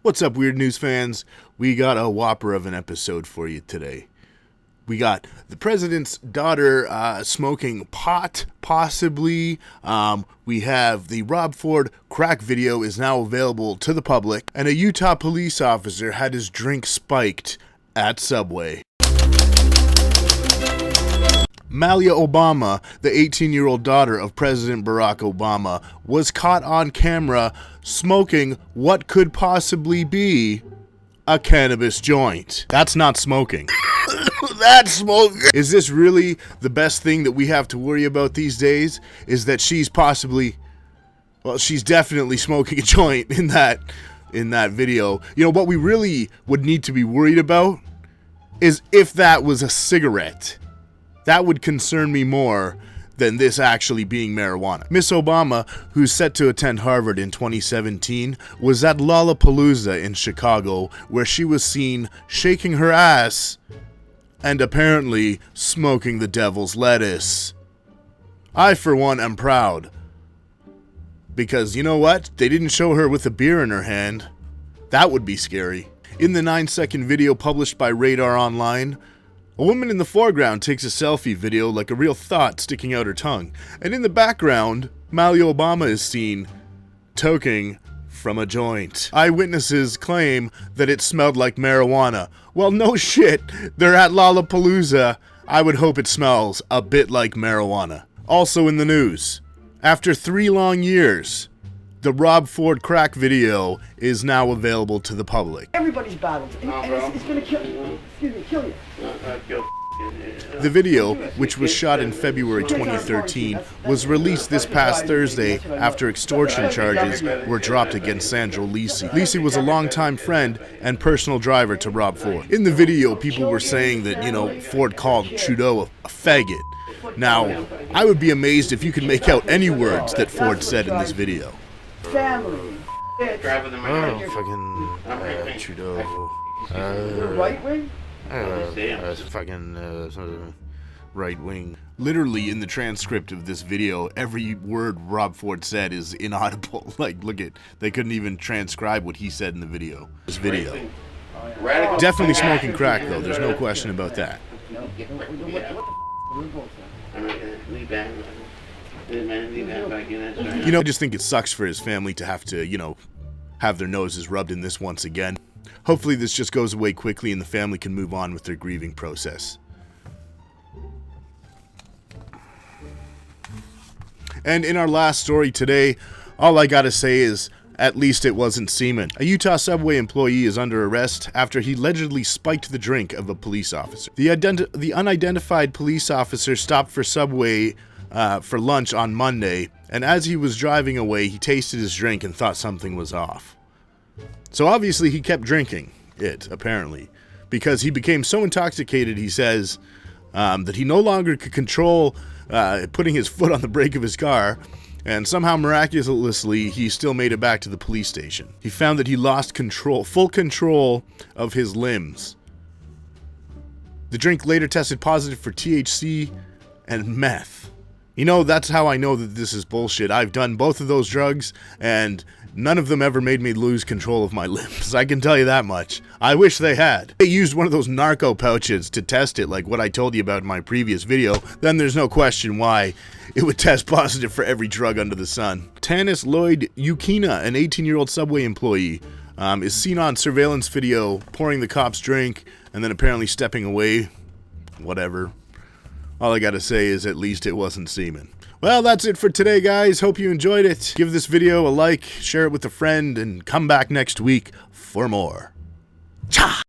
What's up, Weird News fans? We got a whopper of an episode for you today. We got the president's daughter smoking pot, possibly. We have the Rob Ford crack video is now available to the public. And a Utah police officer had his drink spiked at Subway. Malia Obama, the 18-year-old daughter of President Barack Obama, was caught on camera smoking what could possibly be a cannabis joint. That's not smoking. That's smoking. Is this really the best thing that we have to worry about these days? Is that she's possibly, well, she's definitely smoking a joint in that video. You know, what we really would need to be worried about is if that was a cigarette. That would concern me more than this actually being marijuana. Miss Obama, who's set to attend Harvard in 2017, was at Lollapalooza in Chicago, where she was seen shaking her ass and apparently smoking the devil's lettuce. I, for one, am proud. Because, you know what? They didn't show her with a beer in her hand. That would be scary. In the 9-second video published by Radar Online, a woman in the foreground takes a selfie video like a real thought sticking out her tongue, and in the background, Malia Obama is seen toking from a joint. Eyewitnesses claim that it smelled like marijuana. Well, no shit, they're at Lollapalooza. I would hope it smells a bit like marijuana. Also in the news, after 3 long years, the Rob Ford crack video is now available to the public. Everybody's battled, and it's gonna kill you. Excuse me, kill you. The video, which was shot in February 2013, was released this past Thursday after extortion charges were dropped against Sandro Lisi. Lisi was a longtime friend and personal driver to Rob Ford. In the video, people were saying that, you know, Ford called Trudeau a faggot. Now, I would be amazed if you could make out any words that Ford said in this video. Family. Trudeau. Right wing? Right wing. Literally in the transcript of this video, every word Rob Ford said is inaudible. Like, look at, they couldn't even transcribe what he said in the video. This video. Definitely smoking crack though, there's no question about that. You know, I just think it sucks for his family to have to, you know, have their noses rubbed in this once again. Hopefully this just goes away quickly and the family can move on with their grieving process. And in our last story today, all I gotta say is, at least it wasn't semen. A Utah Subway employee is under arrest after he allegedly spiked the drink of a police officer. The unidentified police officer stopped for Subway for lunch on Monday, and as he was driving away, he tasted his drink and thought something was off. So obviously he kept drinking it, apparently, because he became so intoxicated, he says, that he no longer could control putting his foot on the brake of his car, and somehow miraculously he still made it back to the police station. He found that he lost full control of his limbs. The drink later tested positive for THC and meth. You know, that's how I know that this is bullshit. I've done both of those drugs, and none of them ever made me lose control of my limbs. I can tell you that much. I wish they had. They used one of those narco pouches to test it, like what I told you about in my previous video. Then there's no question why it would test positive for every drug under the sun. Tanis Lloyd Ukina, an 18-year-old Subway employee, is seen on surveillance video pouring the cop's drink and then apparently stepping away. Whatever. All I gotta say is at least it wasn't semen. Well, that's it for today, guys. Hope you enjoyed it. Give this video a like, share it with a friend, and come back next week for more. Cha!